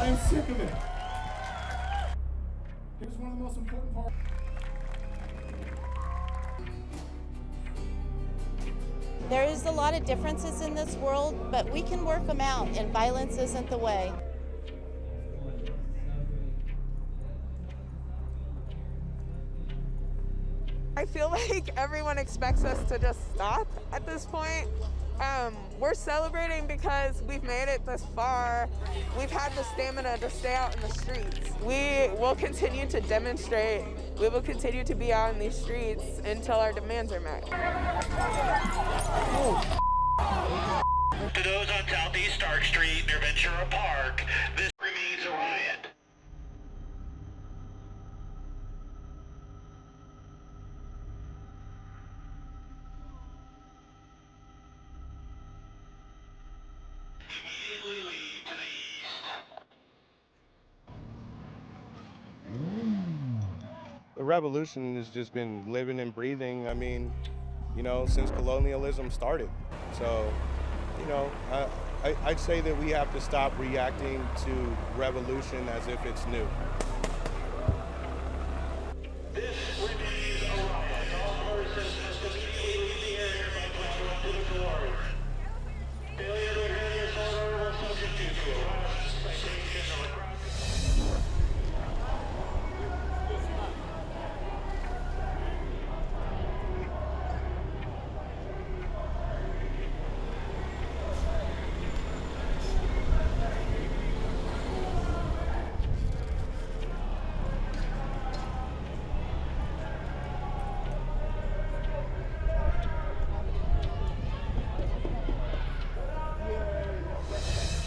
I am sick of it. Here's one of the most important parts. There is a lot of differences in this world, but we can work them out, and violence isn't the way. I feel like everyone expects us to just stop at this point. We're celebrating because we've made it this far. We've had the stamina to stay out in the streets. We will continue to demonstrate. We will continue to be out in these streets until our demands are met. To those on Southeast Stark Street near Ventura Park, this remains a riot. Immediately lead to the east. The revolution has just been living and breathing, I mean, you know, since colonialism started. So, you know, I'd say that we have to stop reacting to revolution as if it's new. This remains a riot. All persons must immediately leave the area by going to the door. Failure to adhere to this order will subject you to arrest, citation, or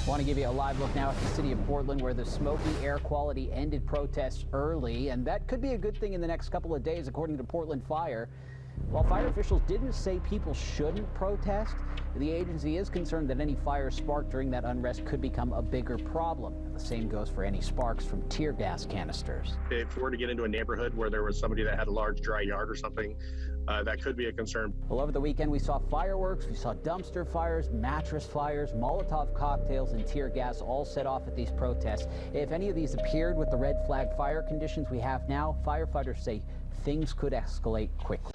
I want to give you a live look now at the city of Portland, where the smoky air quality ended protests early, and that could be a good thing in the next couple of days, according to Portland Fire. While fire officials didn't say people shouldn't protest, the agency is concerned that any fire sparked during that unrest could become a bigger problem. The same goes for any sparks from tear gas canisters. If we were to get into a neighborhood where there was somebody that had a large dry yard or something, that could be a concern. Well, over the weekend, we saw fireworks, we saw dumpster fires, mattress fires, Molotov cocktails, and tear gas all set off at these protests. If any of these appeared with the red flag fire conditions we have now, firefighters say things could escalate quickly.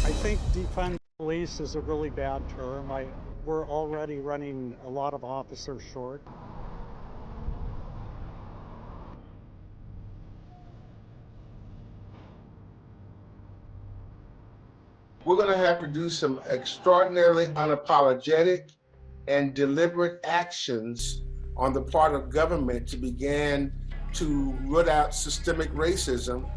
I think defund police is a really bad term. We're already running a lot of officers short. We're going to have to do some extraordinarily unapologetic and deliberate actions on the part of government to begin to root out systemic racism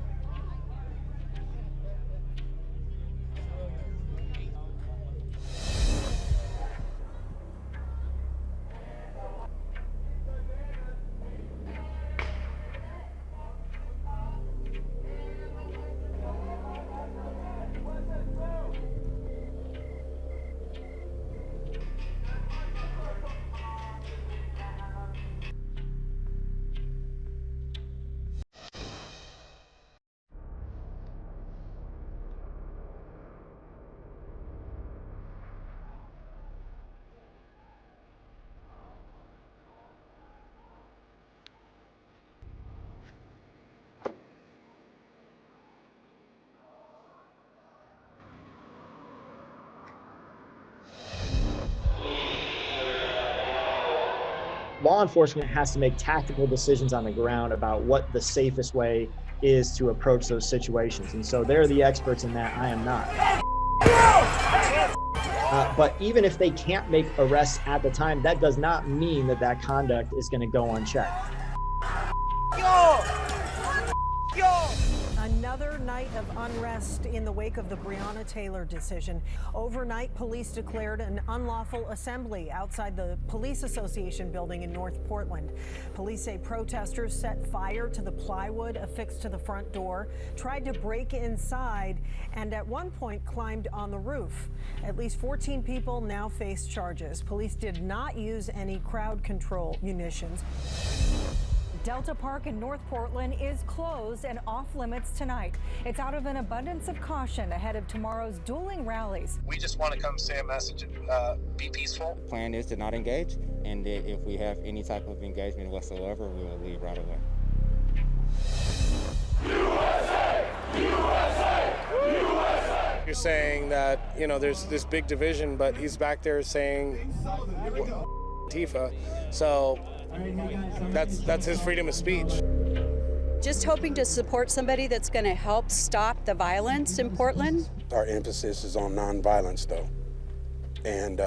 law enforcement has to make tactical decisions on the ground about what the safest way is to approach those situations. And so they're the experts in that. I am not. But even if they can't make arrests at the time, that does not mean that that conduct is going to go unchecked. Another night of unrest in the wake of the Breonna Taylor decision. Overnight, police declared an unlawful assembly outside the Police Association building in North Portland. Police say protesters set fire to the plywood affixed to the front door, tried to break inside, and at one point climbed on the roof. At least 14 people now face charges. Police did not use any crowd control munitions. Delta Park in North Portland is closed and off limits tonight. It's out of an abundance of caution ahead of tomorrow's dueling rallies. We just want to come say a message and be peaceful. The plan is to not engage, and that if we have any type of engagement whatsoever, we will leave right away. USA! USA! USA! You're saying that, you know, there's this big division, but he's back there saying Tifa. So that's his freedom of speech. Just hoping to support somebody that's going to help stop the violence in Portland. Our emphasis is on nonviolence, though, and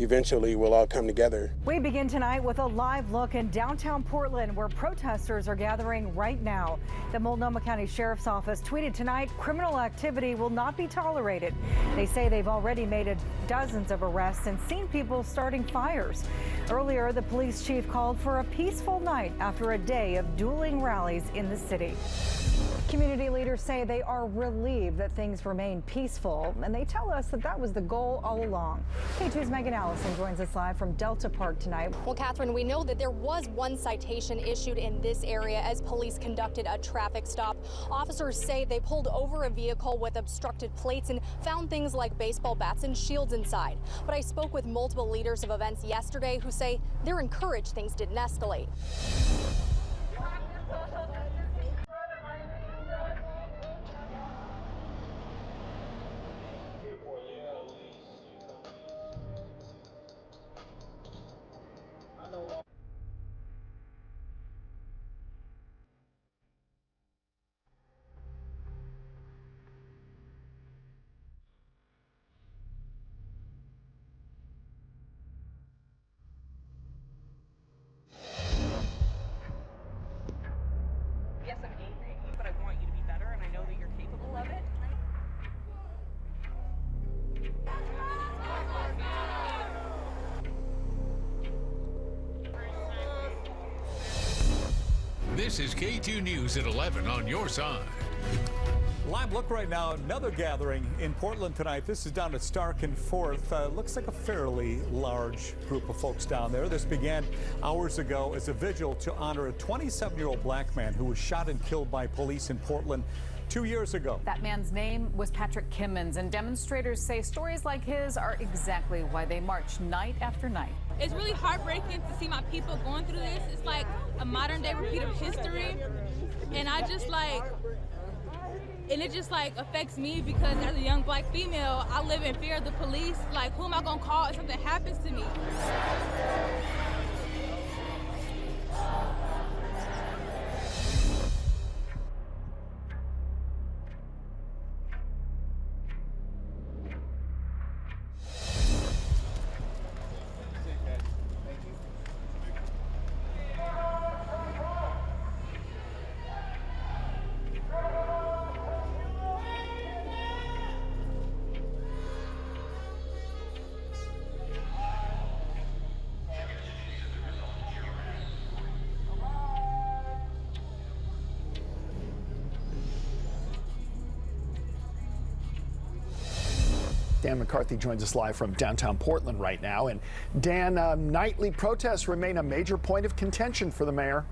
eventually we'll all come together. We begin tonight with a live look in downtown Portland, where protesters are gathering right now. The Multnomah County Sheriff's Office tweeted tonight, criminal activity will not be tolerated. They say they've already made dozens of arrests and seen people starting fires. Earlier, the police chief called for a peaceful night after a day of dueling rallies in the city. Community leaders say they are relieved that things remain peaceful, and they tell us that that was the goal all along. KATU's Megan Allison joins us live from Delta Park tonight. Well, Catherine, we know that there was one citation issued in this area as police conducted a traffic stop. Officers say they pulled over a vehicle with obstructed plates and found things like baseball bats and shields inside. But I spoke with multiple leaders of events yesterday who say they're encouraged things didn't escalate. Yes, I'm angry, but I want you to be better, and I know that you're capable of it. This is KATU News at 11 on your side. Live look right now, another gathering in Portland tonight. This is down at Stark and 4th. Looks like a fairly large group of folks down there. This began hours ago as a vigil to honor a 27-year-old black man who was shot and killed by police in Portland 2 years ago. That man's name was Patrick Kimmons, and demonstrators say stories like his are exactly why they march night after night. It's really heartbreaking to see my people going through this. It's like a modern day repeat of history, and I just like, and it just like affects me because as a young black female, I live in fear of the police. Like, who am I gonna call if something happens to me? Dan McCarthy joins us live from downtown Portland right now. And Dan, nightly protests remain a major point of contention for the mayor.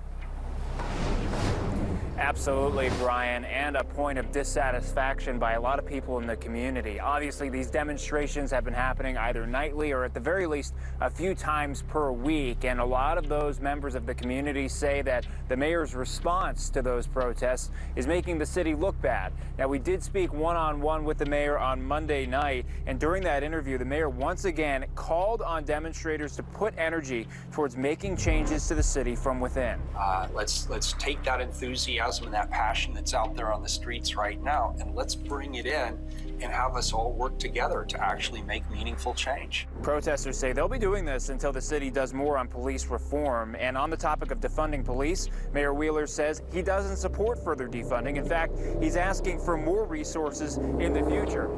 Absolutely, Brian, and a point of dissatisfaction by a lot of people in the community. Obviously, these demonstrations have been happening either nightly or at the very least a few times per week, and a lot of those members of the community say that the mayor's response to those protests is making the city look bad. Now, we did speak one-on-one with the mayor on Monday night, and during that interview, the mayor once again called on demonstrators to put energy towards making changes to the city from within. Let's take that enthusiasm and that passion that's out there on the streets right now, and let's bring it in and have us all work together to actually make meaningful change. Protesters say they'll be doing this until the city does more on police reform. And on the topic of defunding police, Mayor Wheeler says he doesn't support further defunding. In fact, he's asking for more resources in the future.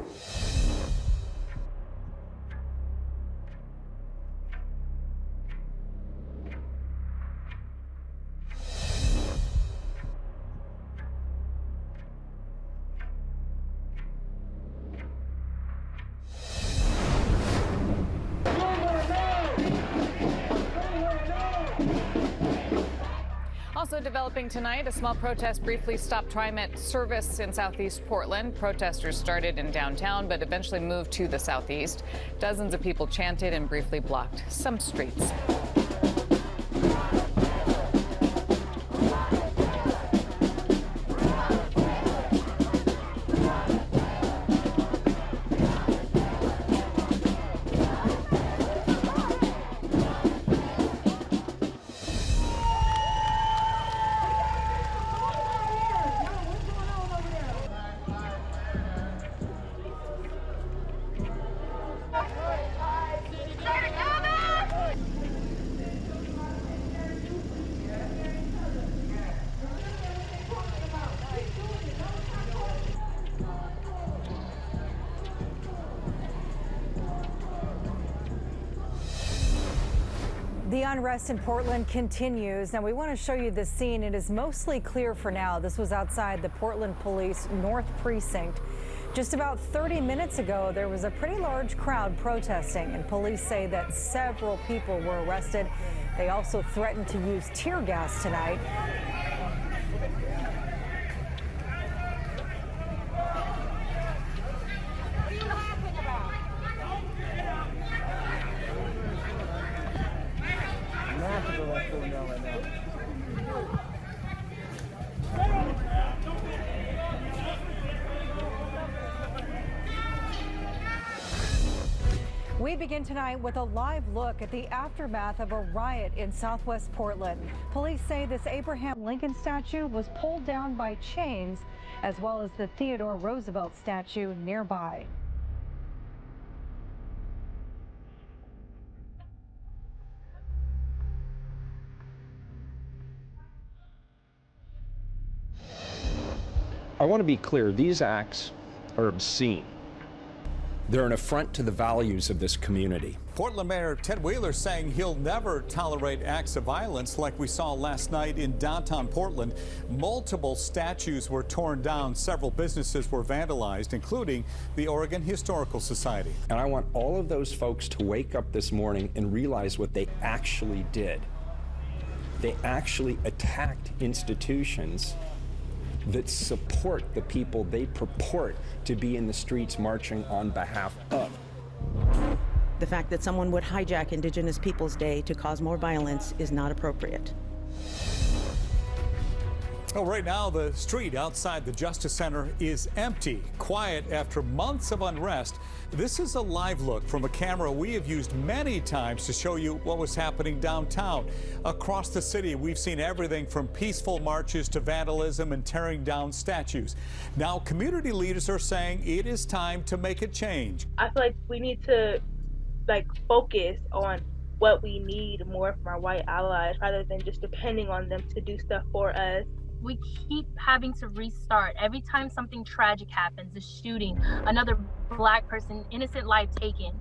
Also developing tonight, a small protest briefly stopped TriMet service in southeast Portland. Protesters started in downtown, but eventually moved to the southeast. Dozens of people chanted and briefly blocked some streets. The unrest in Portland continues. Now we want to show you this scene. It is mostly clear for now. This was outside the Portland Police North Precinct. Just about 30 minutes ago, there was a pretty large crowd protesting, and police say that several people were arrested. They also threatened to use tear gas tonight. We begin tonight with a live look at the aftermath of a riot in southwest Portland. Police say this Abraham Lincoln statue was pulled down by chains, as well as the Theodore Roosevelt statue nearby. I want to be clear, these acts are obscene. They're an affront to the values of this community. Portland Mayor Ted Wheeler saying he'll never tolerate acts of violence like we saw last night in downtown Portland. Multiple statues were torn down. Several businesses were vandalized, including the Oregon Historical Society. And I want all of those folks to wake up this morning and realize what they actually did. They actually attacked institutions that support the people they purport to be in the streets marching on behalf of. The fact that someone would hijack Indigenous Peoples Day to cause more violence is not appropriate. Well, right now, the street outside the Justice Center is empty, quiet after months of unrest. This is a live look from a camera we have used many times to show you what was happening downtown. Across the city, we've seen everything from peaceful marches to vandalism and tearing down statues. Now, community leaders are saying it is time to make a change. I feel like we need to focus on what we need more from our white allies rather than just depending on them to do stuff for us. We keep having to restart. Every time something tragic happens, a shooting, another Black person, innocent life taken,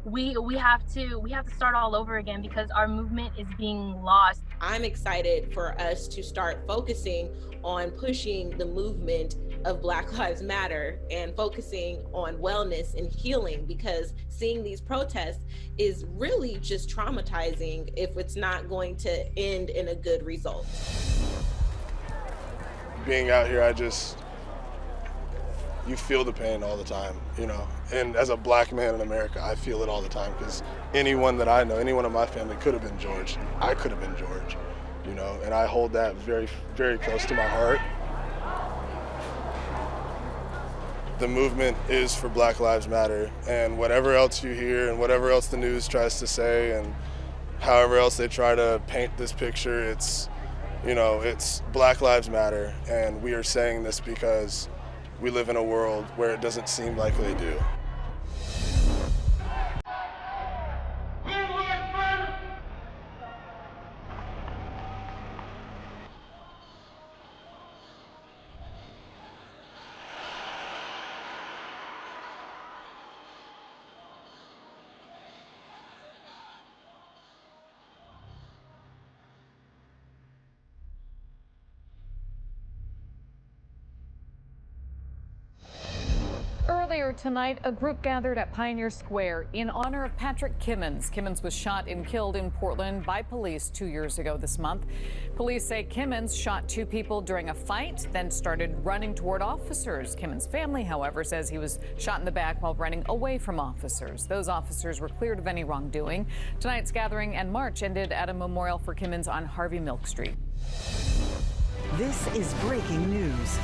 we have to start all over again because our movement is being lost. I'm excited for us to start focusing on pushing the movement of Black Lives Matter and focusing on wellness and healing, because seeing these protests is really just traumatizing if it's not going to end in a good result. being out here, you feel the pain all the time, And as a black man in America, I feel it all the time because anyone that I know, anyone in my family could have been George. I could have been George, and I hold that very, very close to my heart. The movement is for Black Lives Matter, and whatever else you hear and whatever else the news tries to say and however else they try to paint this picture, it's Black Lives Matter, and we are saying this because we live in a world where it doesn't seem like they do. Earlier tonight, a group gathered at Pioneer Square in honor of Patrick Kimmons. Kimmons was shot and killed in Portland by police 2 years ago this month. Police say Kimmons shot 2 people during a fight, then started running toward officers. Kimmons' family, however, says he was shot in the back while running away from officers. Those officers were cleared of any wrongdoing. Tonight's gathering and march ended at a memorial for Kimmons on Harvey Milk Street. This is breaking news.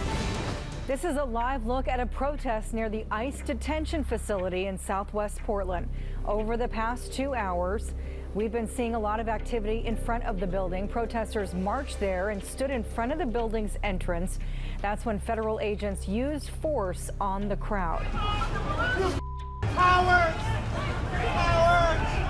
This is a live look at a protest near the ICE detention facility in southwest Portland. Over the past 2 hours, we've been seeing a lot of activity in front of the building. Protesters marched there and stood in front of the building's entrance. That's when federal agents used force on the crowd. Cowards! Cowards!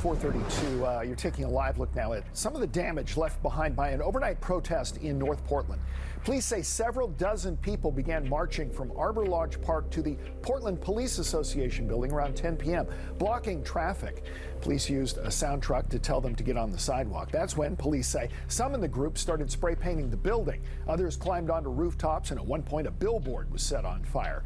.432, you're taking a live look now at some of the damage left behind by an overnight protest in North Portland. Police say several dozen people began marching from Arbor Lodge Park to the Portland Police Association building around 10 p.m., blocking traffic. Police used a sound truck to tell them to get on the sidewalk. That's when police say some in the group started spray painting the building. Others climbed onto rooftops, and at one point a billboard was set on fire.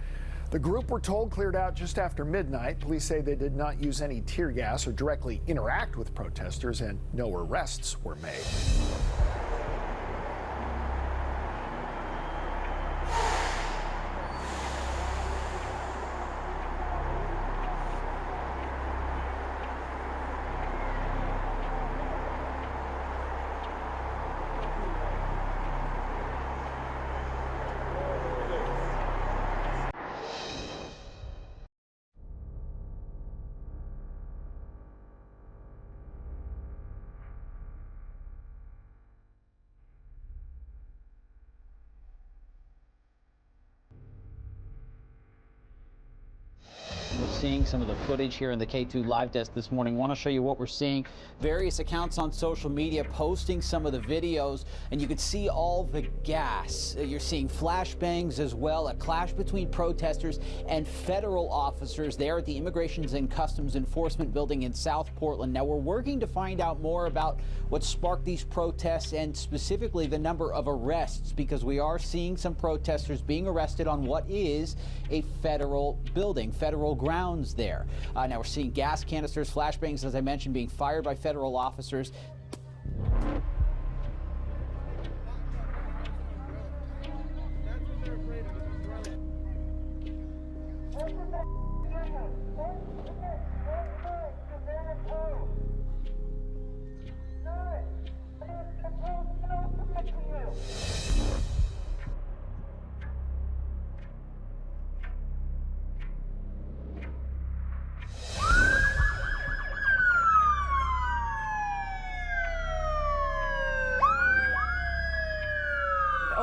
The group, we're told, cleared out just after midnight. Police say they did not use any tear gas or directly interact with protesters, and no arrests were made. We're seeing some of the footage here in the KATU live desk this morning. Want to show you what we're seeing. Various accounts on social media posting some of the videos, and you can see all the gas. You're seeing flashbangs as well, a clash between protesters and federal officers there at the Immigrations and Customs Enforcement building in South Portland. Now, we're working to find out more about what sparked these protests and specifically the number of arrests, because we are seeing some protesters being arrested on what is a federal building, federal grounds there. Now we're seeing gas canisters, flashbangs, as I mentioned, being fired by federal officers.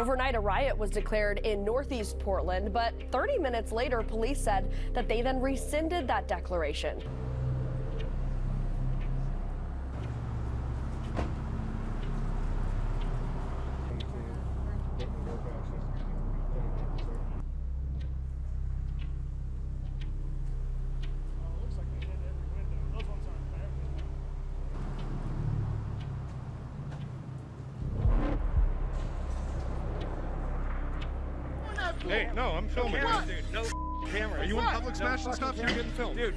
Overnight, a riot was declared in northeast Portland, but 30 minutes later, police said that they then rescinded that declaration. Hey, no, I'm filming. Dude, no camera. Are you in public smashing stuff? You're getting filmed. Dude.